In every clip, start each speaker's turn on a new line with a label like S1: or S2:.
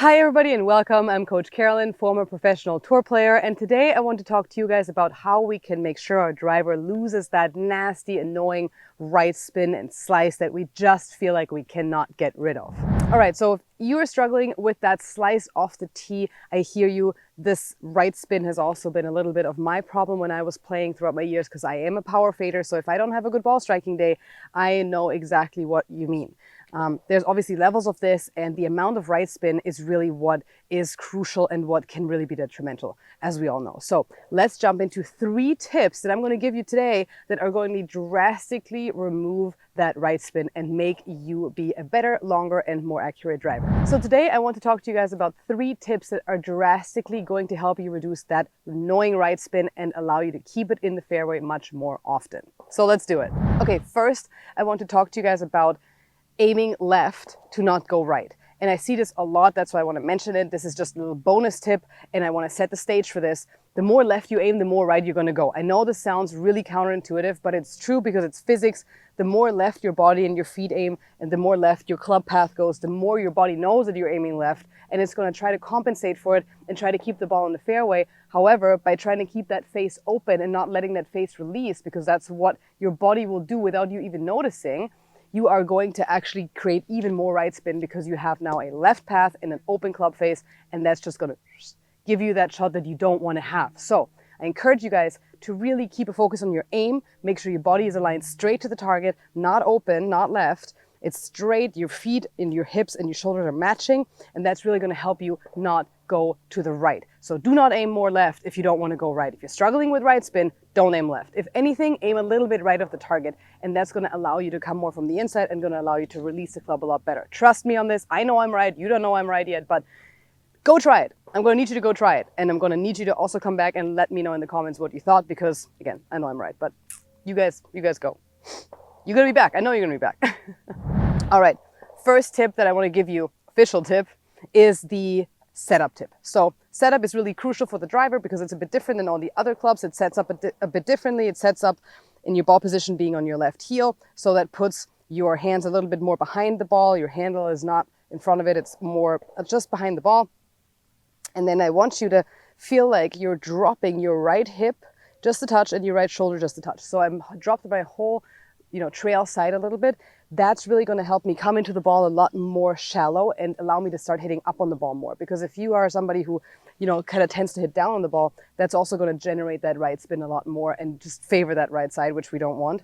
S1: Hi everybody and welcome. I'm Coach Carolin, former professional tour player, and today I want to talk to you guys about how we can make sure our driver loses that nasty, annoying right spin and slice that we just feel like we cannot get rid of. All right, so if you are struggling with that slice off the tee, I hear you. This right spin has also been a little bit of my problem when I was playing throughout my years because I am a power fader, so if I don't have a good ball striking day, I know exactly what you mean. There's obviously levels of this, and the amount of right spin is really what is crucial and what can really be detrimental, as we all know. So let's jump into 3 tips that I'm going to give you today that are going to drastically remove that right spin and make you be a better, longer, and more accurate driver. So today I want to talk to you guys about 3 tips that are drastically going to help you reduce that annoying right spin and allow you to keep it in the fairway much more often. So let's do it. Okay, first I want to talk to you guys about aiming left to not go right. And I see this a lot, that's why I want to mention it. This is just a little bonus tip, and I want to set the stage for this. The more left you aim, the more right you're going to go. I know this sounds really counterintuitive, but it's true because it's physics. The more left your body and your feet aim, and the more left your club path goes, the more your body knows that you're aiming left, and it's going to try to compensate for it and try to keep the ball in the fairway. However, by trying to keep that face open and not letting that face release, because that's what your body will do without you even noticing, you are going to actually create even more right spin because you have now a left path and an open club face, and that's just going to give you that shot that you don't want to have. So I encourage you guys to really keep a focus on your aim. Make sure your body is aligned straight to the target, not open, not left. It's straight, your feet and your hips and your shoulders are matching, and that's really going to help you not go to the right. So do not aim more left if you don't want to go right. If you're struggling with right spin, don't aim left. If anything, aim a little bit right of the target, and that's going to allow you to come more from the inside and going to allow you to release the club a lot better. Trust me on this. I know I'm right. You don't know I'm right yet, but go try it. I'm going to need you to go try it, and I'm going to need you to also come back and let me know in the comments what you thought, because again, I know I'm right, but you guys go. You're going to be back. I know you're going to be back. All right. First tip that I want to give you, official tip, is the setup tip. So setup is really crucial for the driver because it's a bit different than all the other clubs. It sets up a bit differently. It sets up in your ball position being on your left heel. So that puts your hands a little bit more behind the ball. Your handle is not in front of it. It's more just behind the ball. And then I want you to feel like you're dropping your right hip just a touch and your right shoulder just a touch. So I'm dropped my whole, trail side a little bit. That's really going to help me come into the ball a lot more shallow and allow me to start hitting up on the ball more. Because if you are somebody who, kind of tends to hit down on the ball, that's also going to generate that right spin a lot more and just favor that right side, which we don't want.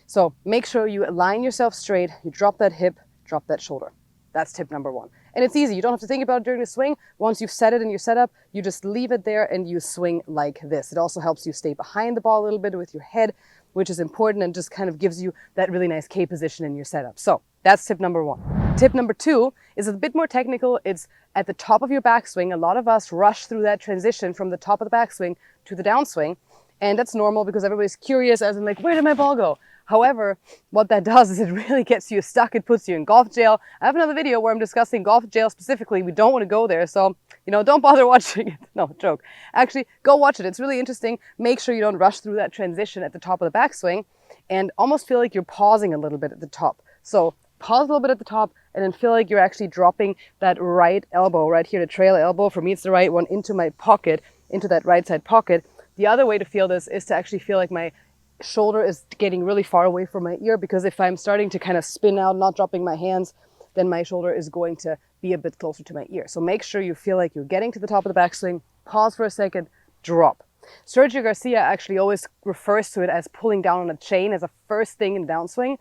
S1: So make sure you align yourself straight, you drop that hip, drop that shoulder. That's tip number 1. And it's easy. You don't have to think about it during the swing. Once you've set it in your setup, you just leave it there and you swing like this. It also helps you stay behind the ball a little bit with your head, which is important and just kind of gives you that really nice K position in your setup. So that's tip number 1. Tip number 2 is a bit more technical. It's at the top of your backswing. A lot of us rush through that transition from the top of the backswing to the downswing. And that's normal because everybody's curious as in like, where did my ball go? However, what that does is it really gets you stuck. It puts you in golf jail. I have another video where I'm discussing golf jail specifically. We don't want to go there. So, don't bother watching it. No, joke. Actually, go watch it. It's really interesting. Make sure you don't rush through that transition at the top of the backswing and almost feel like you're pausing a little bit at the top. So pause a little bit at the top and then feel like you're actually dropping that right elbow right here, the trail elbow. For me, it's the right one, into my pocket, into that right side pocket. The other way to feel this is to actually feel like my shoulder is getting really far away from my ear, because if I'm starting to kind of spin out, not dropping my hands, then my shoulder is going to be a bit closer to my ear. So make sure you feel like you're getting to the top of the backswing, pause for a second, drop. Sergio Garcia actually always refers to it as pulling down on a chain as a first thing in downswing.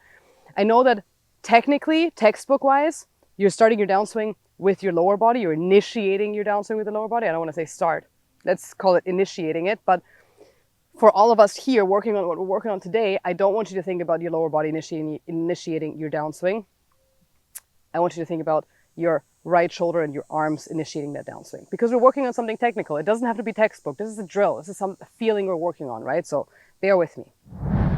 S1: I know that technically, textbook-wise, you're starting your downswing with your lower body. You're initiating your downswing with the lower body. I don't want to say start. Let's call it initiating it. But for all of us here working on what we're working on today, I don't want you to think about your lower body initiating your downswing. I want you to think about your right shoulder and your arms initiating that downswing, because we're working on something technical. It doesn't have to be textbook. This is a drill. This is some feeling we're working on, right? So bear with me.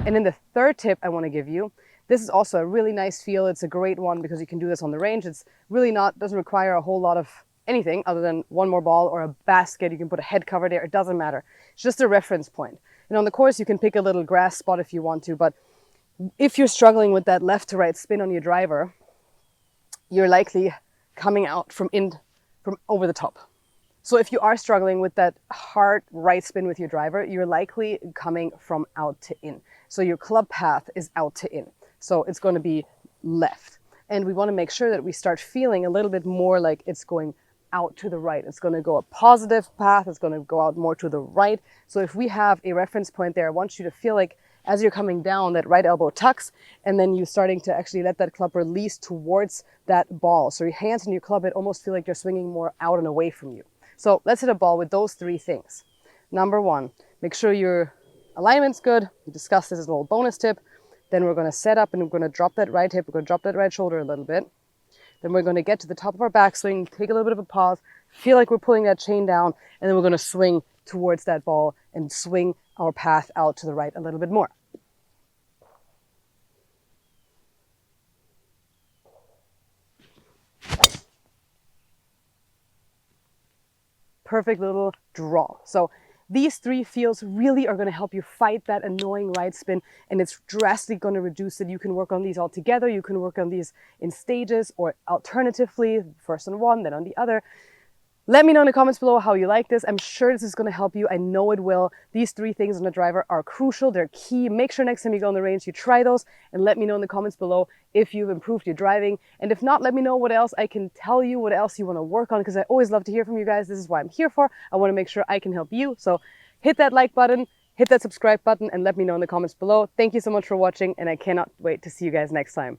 S1: And then the third tip I want to give you, this is also a really nice feel. It's a great one because you can do this on the range. It's really doesn't require a whole lot of anything other than one more ball or a basket. You can put a head cover there. It doesn't matter. It's just a reference point. And on the course, you can pick a little grass spot if you want to, but if you're struggling with that left to right spin on your driver, you're likely coming out from from over the top. So if you are struggling with that hard right spin with your driver, you're likely coming from out to in. So your club path is out to in. So it's going to be left. And we want to make sure that we start feeling a little bit more like it's going out to the right. It's going to go a positive path. It's going to go out more to the right. So if we have a reference point there, I want you to feel like as you're coming down, that right elbow tucks, and then you're starting to actually let that club release towards that ball. So your hands and your club head almost feel like they're swinging more out and away from you. So let's hit a ball with those three things. Number one, make sure your alignment's good. We discussed this as a little bonus tip. Then we're going to set up and we're going to drop that right hip. We're going to drop that right shoulder a little bit. Then we're going to get to the top of our backswing, take a little bit of a pause, feel like we're pulling that chain down, and then we're going to swing towards that ball and swing our path out to the right a little bit more. Perfect little draw. So these three feels really are going to help you fight that annoying right spin, and it's drastically going to reduce it. You can work on these all together. You can work on these in stages, or alternatively, first on one, then on the other. Let me know in the comments below how you like this. I'm sure this is going to help you. I know it will. These three things on the driver are crucial. They're key. Make sure next time you go on the range, you try those, and let me know in the comments below if you've improved your driving. And if not, let me know what else I can tell you, what else you want to work on, because I always love to hear from you guys. This is what I'm here for. I want to make sure I can help you. So hit that like button, hit that subscribe button, and let me know in the comments below. Thank you so much for watching, and I cannot wait to see you guys next time.